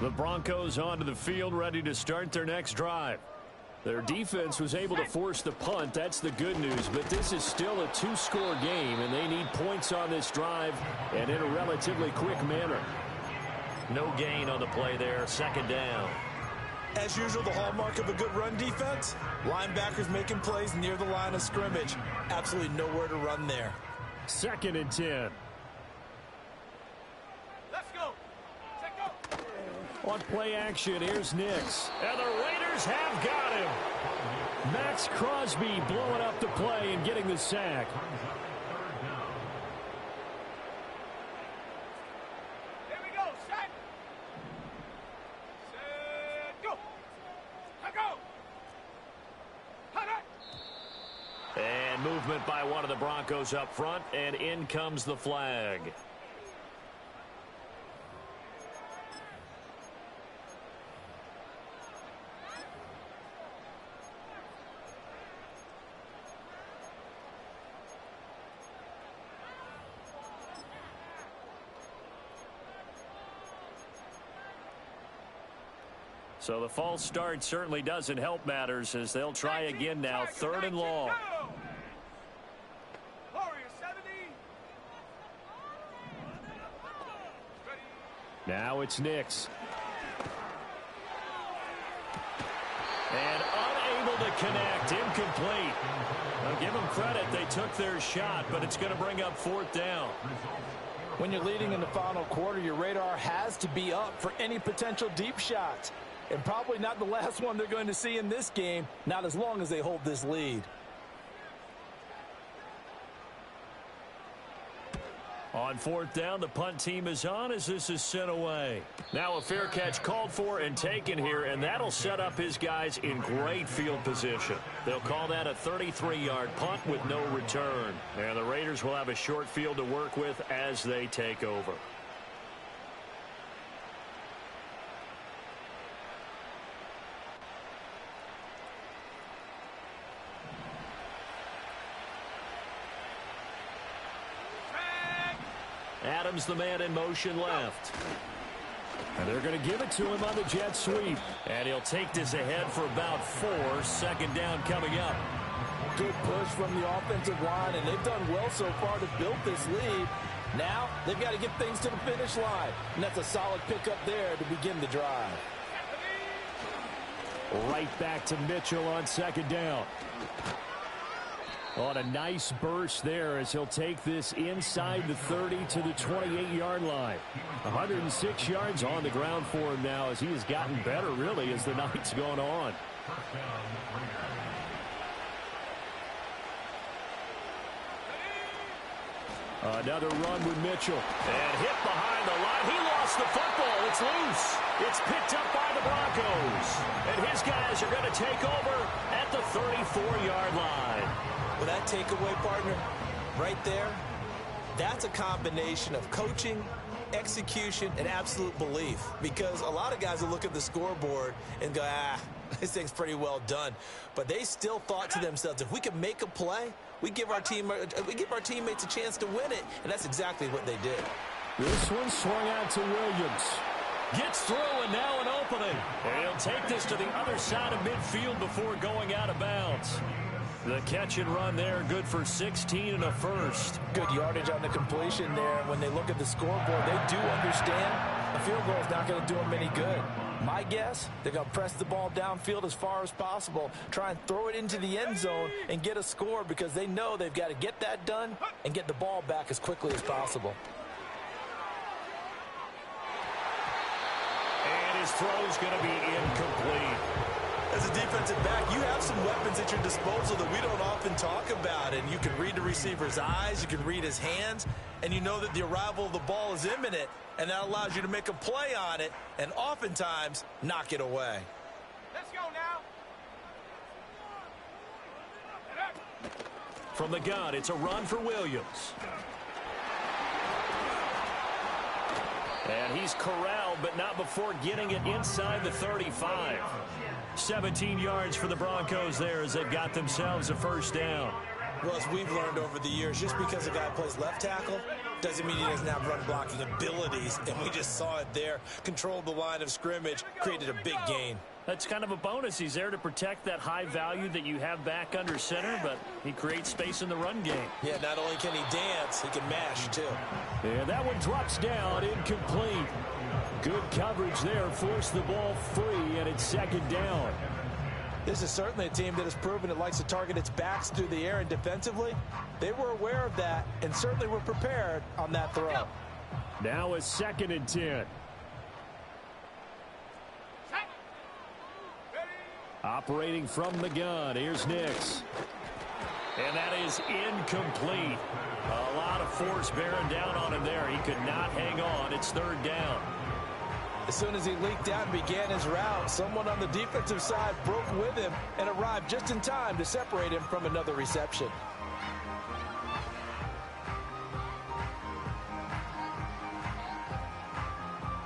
The Broncos onto the field, ready to start their next drive. Their defense was able to force the punt. That's the good news. But this is still a two-score game, and they need points on this drive and in a relatively quick manner. No gain on the play there. Second down. As usual, the hallmark of a good run defense, linebackers making plays near the line of scrimmage. Absolutely nowhere to run there. 2nd and 10. Let's go. Check go. On play action, here's Nix. And the Raiders have got him. Max Crosby blowing up the play and getting the sack. Here we go. Set. Set. Go. Let go. Hot, hot. And movement by one of the Broncos up front, and in comes the flag. So the false start certainly doesn't help matters as they'll try again now. 3rd and long. Warrior 70. Ready. Now it's Nix. And unable to connect. Incomplete. I'll give them credit. They took their shot, but it's going to bring up 4th down. When you're leading in the final quarter, your radar has to be up for any potential deep shots. And probably not the last one they're going to see in this game, not as long as they hold this lead. On 4th down, the punt team is on as this is sent away. Now a fair catch called for and taken here, and that'll set up his guys in great field position. They'll call that a 33-yard punt with no return. And the Raiders will have a short field to work with as they take over. Adams, the man in motion left. And they're going to give it to him on the jet sweep. And he'll take this ahead for about 4. 2nd down coming up. Good push from the offensive line, and they've done well so far to build this lead. Now they've got to get things to the finish line. And that's a solid pickup there to begin the drive. Right back to Mitchell on 2nd down. On a nice burst there as he'll take this inside the 30 to the 28-yard line. 106 yards on the ground for him now as he has gotten better, really, as the night's gone on. Another run with Mitchell. And hit behind the line. He lost the football. It's loose. It's picked up by the Broncos. And his guys are going to take over at the 34-yard line. Well, that takeaway, partner, right there, that's a combination of coaching, execution, and absolute belief. Because a lot of guys will look at the scoreboard and go, this thing's pretty well done. But they still thought to themselves, if we can make a play, we give our teammates a chance to win it. And that's exactly what they did. This one swung out to Williams. Gets through and now an opening. And he'll take this to the other side of midfield before going out of bounds. The catch and run there, good for 16 and a first. Good yardage on the completion there. When they look at the scoreboard, they do understand a field goal is not going to do them any good. My guess, they're going to press the ball downfield as far as possible, try and throw it into the end zone and get a score because they know they've got to get that done and get the ball back as quickly as possible. And his throw is going to be incomplete. As a defensive back, you have some weapons at your disposal that we don't often talk about. And you can read the receiver's eyes, you can read his hands, and you know that the arrival of the ball is imminent, and that allows you to make a play on it and oftentimes knock it away. Let's go now. From the gun, it's a run for Williams. And he's corralled, but not before getting it inside the 35. 17 yards for the Broncos there as they've got themselves a first down. Well, as we've learned over the years, just because a guy plays left tackle doesn't mean he doesn't have run blocking abilities. And we just saw it there. Controlled the line of scrimmage, created a big gain. That's kind of a bonus. He's there to protect that high value that you have back under center, but he creates space in the run game. Yeah, not only can he dance, he can mash too. Yeah, that one drops down, incomplete. Good coverage there, forced the ball free, and it's second down. This is certainly a team that has proven it likes to target its backs through the air, and defensively, they were aware of that and certainly were prepared on that throw. Now a 2nd and 10. Operating from the gun, here's Nix. And that is incomplete. A lot of force bearing down on him there. He could not hang on. It's 3rd down. As soon as he leaked out and began his route, someone on the defensive side broke with him and arrived just in time to separate him from another reception.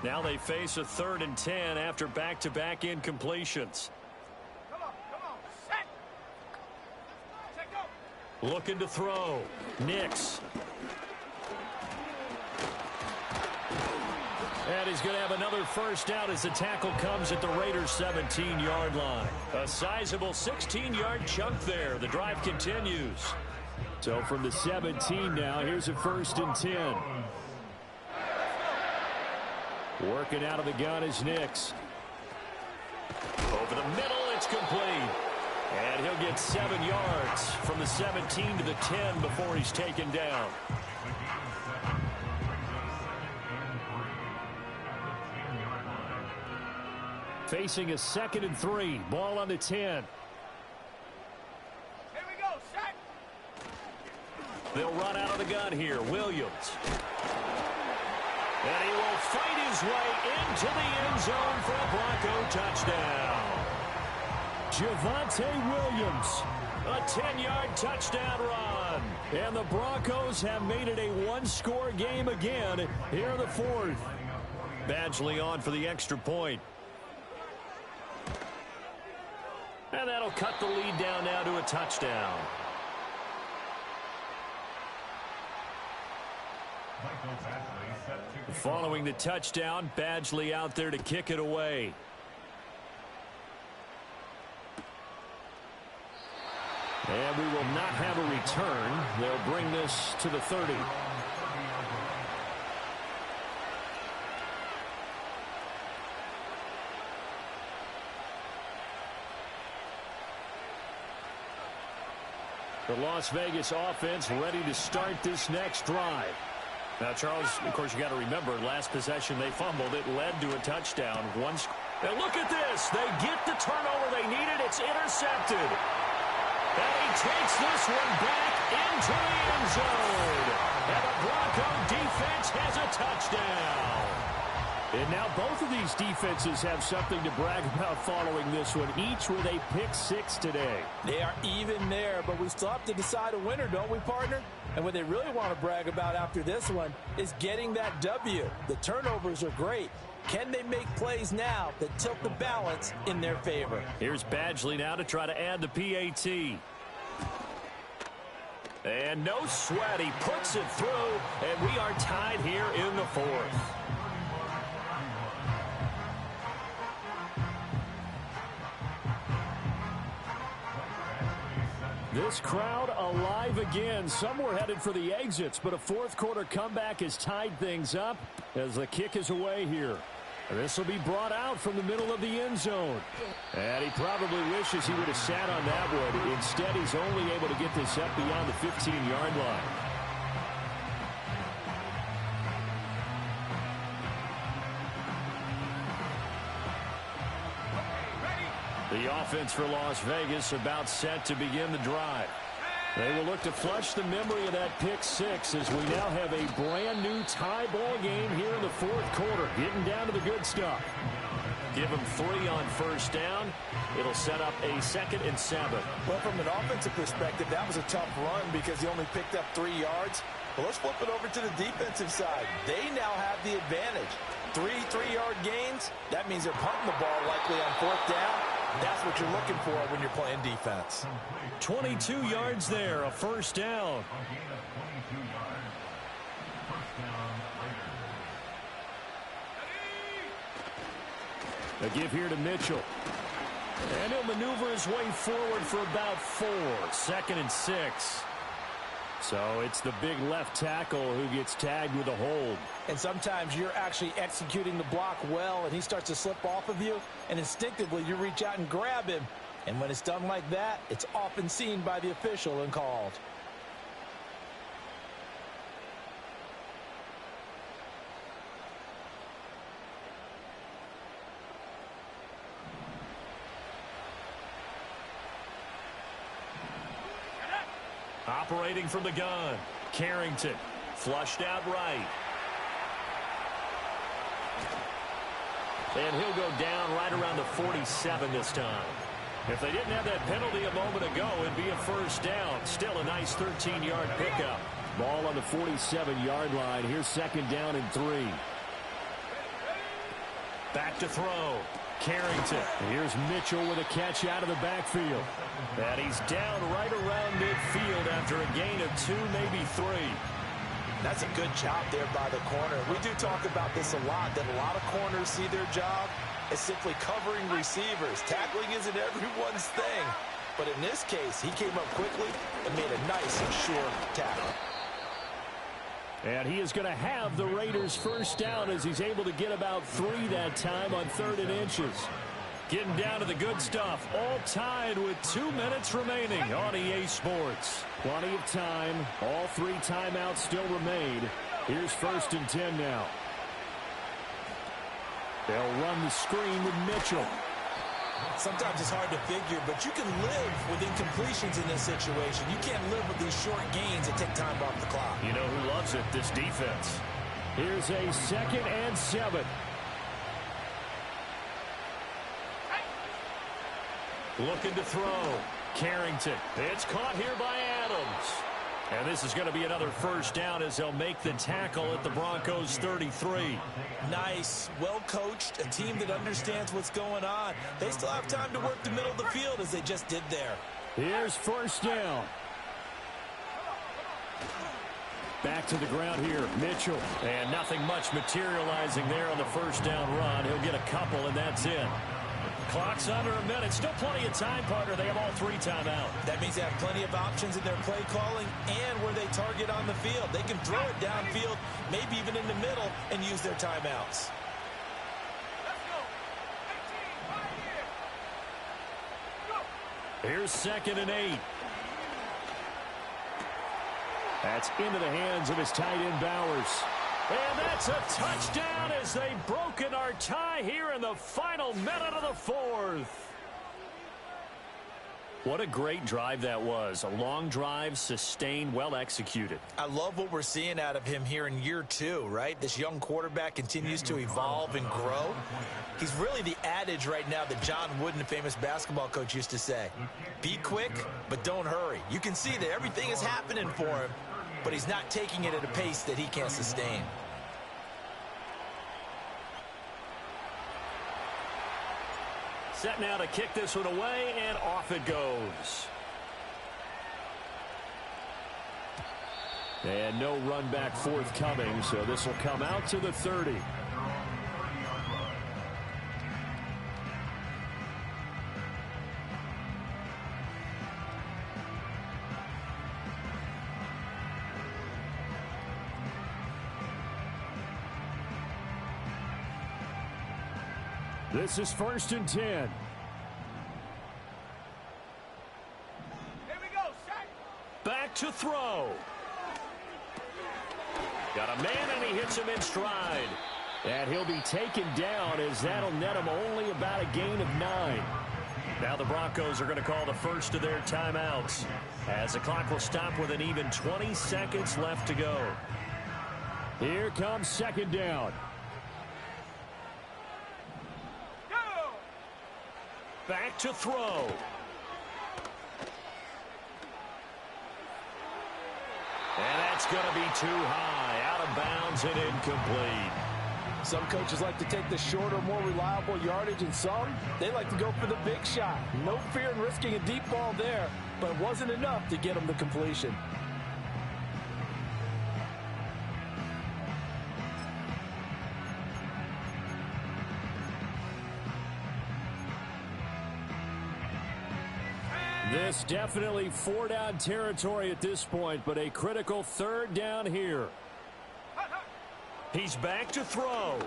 Now they face a 3rd and 10 after back-to-back incompletions. Come on, set. Check go. Looking to throw. Nix. And he's going to have another first down as the tackle comes at the Raiders' 17-yard line. A sizable 16-yard chunk there. The drive continues. So from the 17 now, here's a 1st and 10. Working out of the gun is Nix. Over the middle, it's complete. And he'll get 7 yards from the 17 to the 10 before he's taken down. Facing a 2nd and 3. Ball on the 10. Here we go, set. They'll run out of the gun here. Williams. And he will fight his way into the end zone for a Bronco touchdown. Javonte Williams, a 10-yard touchdown run. And the Broncos have made it a one-score game again here in the 4th. Badgley on for the extra point. And that'll cut the lead down now to a touchdown. Following the touchdown, Badgley out there to kick it away. And we will not have a return. They'll bring this to the 30. The Las Vegas offense ready to start this next drive. Now, Charles, of course, you got to remember, last possession they fumbled. It led to a touchdown. And look at this. They get the turnover they needed. It's intercepted. And he takes this one back into the end zone. And the Bronco defense has a touchdown. And now both of these defenses have something to brag about following this one, each with a pick 6 today. They are even there, but we still have to decide a winner, don't we, partner? And what they really want to brag about after this one is getting that W. The turnovers are great. Can they make plays now that tilt the balance in their favor? Here's Badgley now to try to add the PAT. And no sweat. He puts it through, and we are tied here in the 4th. This crowd alive again. Some were headed for the exits, but a 4th quarter comeback has tied things up as the kick is away here. This will be brought out from the middle of the end zone. And he probably wishes he would have sat on that one. Instead, he's only able to get this up beyond the 15-yard line. The offense for Las Vegas about set to begin the drive. They will look to flush the memory of that pick six as we now have a brand new tie ball game here in the fourth quarter. Getting down to the good stuff. Give them 3 on first down. It'll set up a 2nd and 7. Well, from an offensive perspective, that was a tough run because he only picked up 3 yards. But let's flip it over to the defensive side. They now have the advantage. 3 3-yard gains. That means they're punting the ball likely on 4th down. That's what you're looking for when you're playing defense. 22 yards there, a first down. A give here to Mitchell. And he'll maneuver his way forward for about 4. 2nd and 6. So it's the big left tackle who gets tagged with a hold. And sometimes you're actually executing the block well, and he starts to slip off of you, and instinctively you reach out and grab him. And when it's done like that, it's often seen by the official and called. Operating from the gun, Carrington, flushed out right. And he'll go down right around the 47 this time. If they didn't have that penalty a moment ago, it'd be a first down. Still a nice 13-yard pickup. Ball on the 47-yard line. Here's 2nd down and 3. Back to throw. Carrington. Here's Mitchell with a catch out of the backfield. And he's down right around midfield after a gain of 2, maybe 3. That's a good job there by the corner. We do talk about this a lot, that a lot of corners see their job as simply covering receivers. Tackling isn't everyone's thing. But in this case, he came up quickly and made a nice and sure tackle. And he is going to have the Raiders first down as he's able to get about 3 that time on 3rd and inches. Getting down to the good stuff. All tied with 2 minutes remaining on EA Sports. Plenty of time. All 3 timeouts still remain. Here's 1st and 10 now. They'll run the screen with Mitchell. Sometimes it's hard to figure, but you can live with incompletions in this situation. You can't live with these short gains that take time off the clock. You know who loves it? This defense. Here's a 2nd and 7. Looking to throw. Carrington. It's caught here by Adams. And this is going to be another first down as they'll make the tackle at the Broncos 33. Nice. Well coached. A team that understands what's going on. They still have time to work the middle of the field as they just did there. Here's first down. Back to the ground here. Mitchell. And nothing much materializing there on the first down run. He'll get a couple, and that's it. Clock's under a minute. Still plenty of time, partner. They have all 3 timeouts. That means they have plenty of options in their play calling and where they target on the field. They can throw it downfield, maybe even in the middle, and use their timeouts. Let's go. 18, right here. Go. Here's 2nd and 8. That's into the hands of his tight end, Bowers. And that's a touchdown as they've broken our tie here in the final minute of the 4th. What a great drive that was. A long drive, sustained, well executed. I love what we're seeing out of him here in year 2, right? This young quarterback continues to evolve and grow. He's really the adage right now that John Wooden, the famous basketball coach, used to say. Be quick, but don't hurry. You can see that everything is happening for him, but he's not taking it at a pace that he can't sustain. Set now to kick this one away, and off it goes. And no run back forthcoming, so this will come out to the 30. This is 1st and 10. Here we go, set. Back to throw. Got a man, and he hits him in stride. And he'll be taken down as that'll net him only about a gain of 9. Now the Broncos are going to call the first of their timeouts as the clock will stop with an even 20 seconds left to go. Here comes second down. Go! Back to throw. And that's going to be too high, out of bounds and incomplete. Some coaches like to take the shorter, more reliable yardage, and some, they like to go for the big shot. No fear in risking a deep ball there, but it wasn't enough to get them the completion. This definitely four-down territory at this point, but a critical third down here. He's back to throw.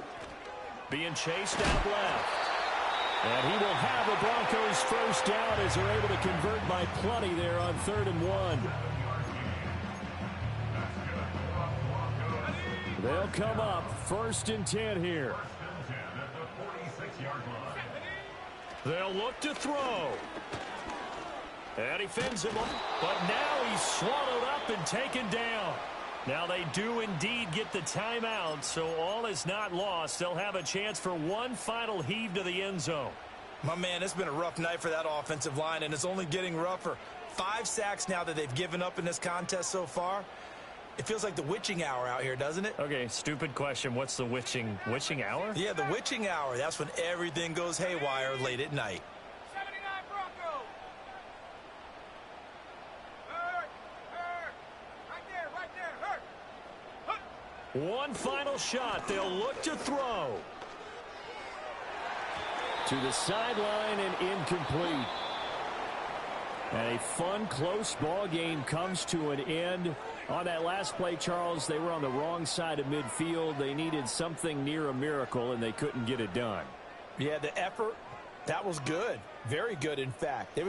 Being chased out left. And he will have the Broncos first down as they're able to convert by plenty there on 3rd and 1. They'll come up 1st and 10 here. They'll look to throw. And he fins him, but now he's swallowed up and taken down. Now they do indeed get the timeout, so all is not lost. They'll have a chance for one final heave to the end zone. My man, it's been a rough night for that offensive line, and it's only getting rougher. 5 sacks now that they've given up in this contest so far. It feels like the witching hour out here, doesn't it? Okay, stupid question. What's the witching hour? Yeah, the witching hour. That's when everything goes haywire late at night. 79 Broncos! Hurt! Right there! Hurt! One final shot. They'll look to throw. To the sideline and incomplete. And a fun, close ball game comes to an end. On that last play, Charles, they were on the wrong side of midfield. They needed something near a miracle, and they couldn't get it done. Yeah, the effort, that was good. Very good, in fact. They were just